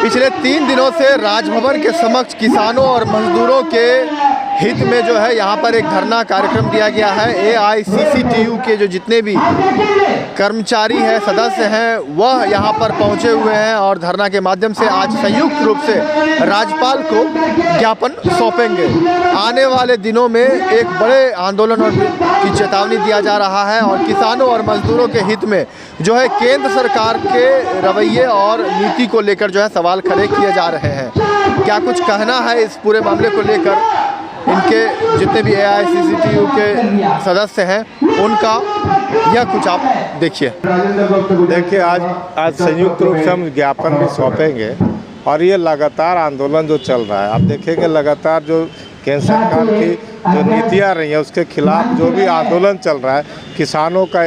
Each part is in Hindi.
पिछले 3 दिनों से राजभवन के समक्ष किसानों और मजदूरों के हित में जो है यहाँ पर एक धरना कार्यक्रम दिया गया है। AICCTU के जो जितने भी कर्मचारी हैं, सदस्य हैं, वह यहाँ पर पहुँचे हुए हैं और धरना के माध्यम से आज संयुक्त रूप से राज्यपाल को ज्ञापन सौंपेंगे। आने वाले दिनों में एक बड़े आंदोलन और की चेतावनी दिया जा रहा है और किसानों और मजदूरों के हित में जो है केंद्र सरकार के रवैये और नीति को लेकर जो है सवाल खड़े किए जा रहे हैं। क्या कुछ कहना है इस पूरे मामले को लेकर इनके जितने भी AICCTU के सदस्य हैं उनका, यह कुछ आप देखिए। देखिए आज संयुक्त रूप से हम ज्ञापन भी सौंपेंगे और ये लगातार आंदोलन जो चल रहा है, आप देखेंगे लगातार जो केंद्र सरकार की जो नीतियाँ रही हैं उसके खिलाफ जो भी आंदोलन चल रहा है, किसानों का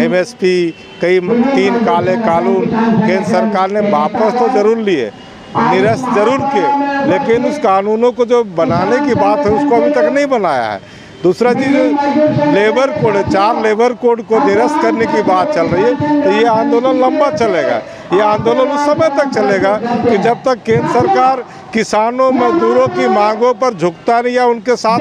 MSP, कई 3 काले कानून केंद्र सरकार ने वापस तो जरूर लिए, निरस्त जरूर किए, लेकिन उस कानूनों को जो बनाने की बात है उसको अभी तक नहीं बनाया है। दूसरा चीज़ लेबर कोड, 4 लेबर कोड को निरस्त करने की बात चल रही है, तो ये आंदोलन लंबा चलेगा। ये आंदोलन उस समय तक चलेगा कि जब तक केंद्र सरकार किसानों मजदूरों की मांगों पर झुकता नहीं या उनके साथ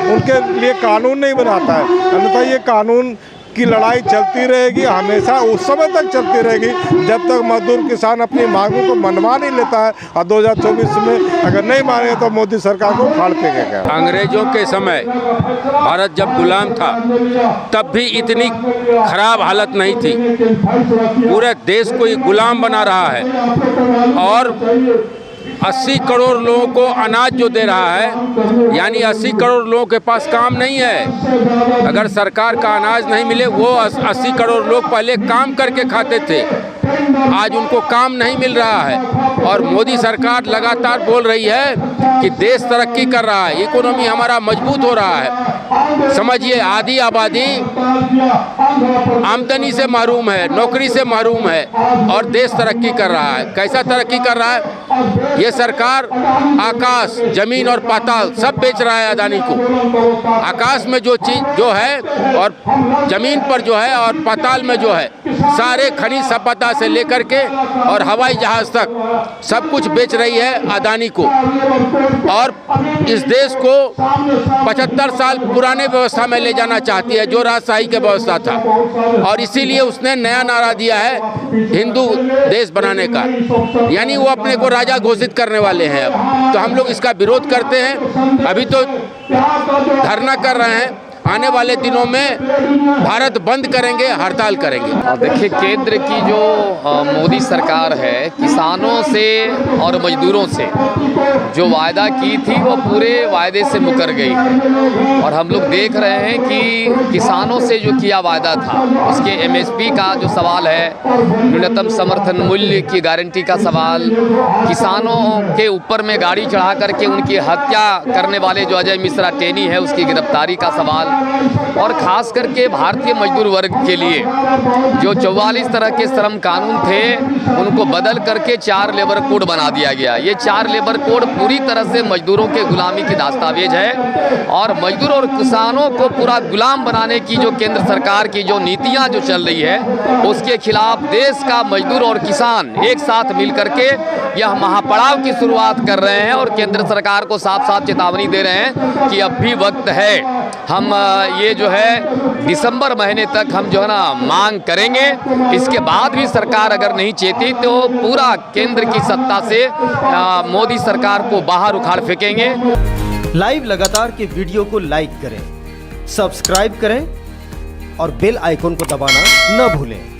उनके लिए कानून नहीं बनाता है। अन्यथा ये कानून की लड़ाई चलती रहेगी, हमेशा उस समय तक चलती रहेगी जब तक मजदूर किसान अपनी मांगों को मनवा नहीं लेता है। और 2024 में अगर नहीं माने तो मोदी सरकार को उखाड़ फेंकेगा। अंग्रेजों के समय भारत जब गुलाम था तब भी इतनी खराब हालत नहीं थी। पूरे देश को ये गुलाम बना रहा है और 80 करोड़ लोगों को अनाज जो दे रहा है, यानी 80 करोड़ लोगों के पास काम नहीं है। अगर सरकार का अनाज नहीं मिले, वो 80 करोड़ लोग पहले काम करके खाते थे, आज उनको काम नहीं मिल रहा है। और मोदी सरकार लगातार बोल रही है कि देश तरक्की कर रहा है, इकोनॉमी हमारा मजबूत हो रहा है। समझिए आधी आबादी आमदनी से महरूम है, नौकरी से महरूम है और देश तरक्की कर रहा है। कैसा तरक्की कर रहा है? ये सरकार आकाश, जमीन और पाताल सब बेच रहा है अदानी को। आकाश में जो चीज जो है और जमीन पर जो है और पाताल में जो है, सारे खनिज संपदा से लेकर के और हवाई जहाज तक सब कुछ बेच रही है अदानी को। और इस देश को 75 साल पुराने व्यवस्था में ले जाना चाहती है, जो राजशाही की व्यवस्था था। और इसीलिए उसने नया नारा दिया है हिंदू देश बनाने का, यानी वो अपने को राजा घोषित करने वाले हैं। अब तो हम लोग इसका विरोध करते हैं, अभी तो धरना कर रहे हैं, आने वाले दिनों में भारत बंद करेंगे, हड़ताल करेंगे। देखिए केंद्र की जो मोदी सरकार है, किसानों से और मजदूरों से जो वायदा की थी वो पूरे वायदे से मुकर गई है। और हम लोग देख रहे हैं कि किसानों से जो किया वायदा था, उसके MSP का जो सवाल है, न्यूनतम समर्थन मूल्य की गारंटी का सवाल, किसानों के ऊपर में गाड़ी चढ़ा करके उनकी हत्या करने वाले जो अजय मिश्रा टेनी है उसकी गिरफ्तारी का सवाल, और ख़ास करके भारतीय मजदूर वर्ग के लिए जो 44 तरह के श्रम कानून थे उनको बदल करके 4 लेबर कोड बना दिया गया। ये 4 लेबर कोड पूरी तरह से मजदूरों के गुलामी की दस्तावेज है और मजदूर और किसानों को पूरा गुलाम बनाने की जो केंद्र सरकार की जो नीतियां जो चल रही है उसके खिलाफ देश का मजदूर और किसान एक साथ मिल करके यह महापड़ाव की शुरुआत कर रहे हैं और केंद्र सरकार को साफ साफ चेतावनी दे रहे हैं कि अब भी वक्त है। हम ये जो है दिसंबर महीने तक हम जो है ना मांग करेंगे। इसके बाद भी सरकार अगर नहीं चेती तो पूरा केंद्र की सत्ता से मोदी सरकार को बाहर उखाड़ फेंकेंगे। लाइव लगातार के वीडियो को लाइक करें, सब्सक्राइब करें और बेल आइकन को दबाना न भूलें।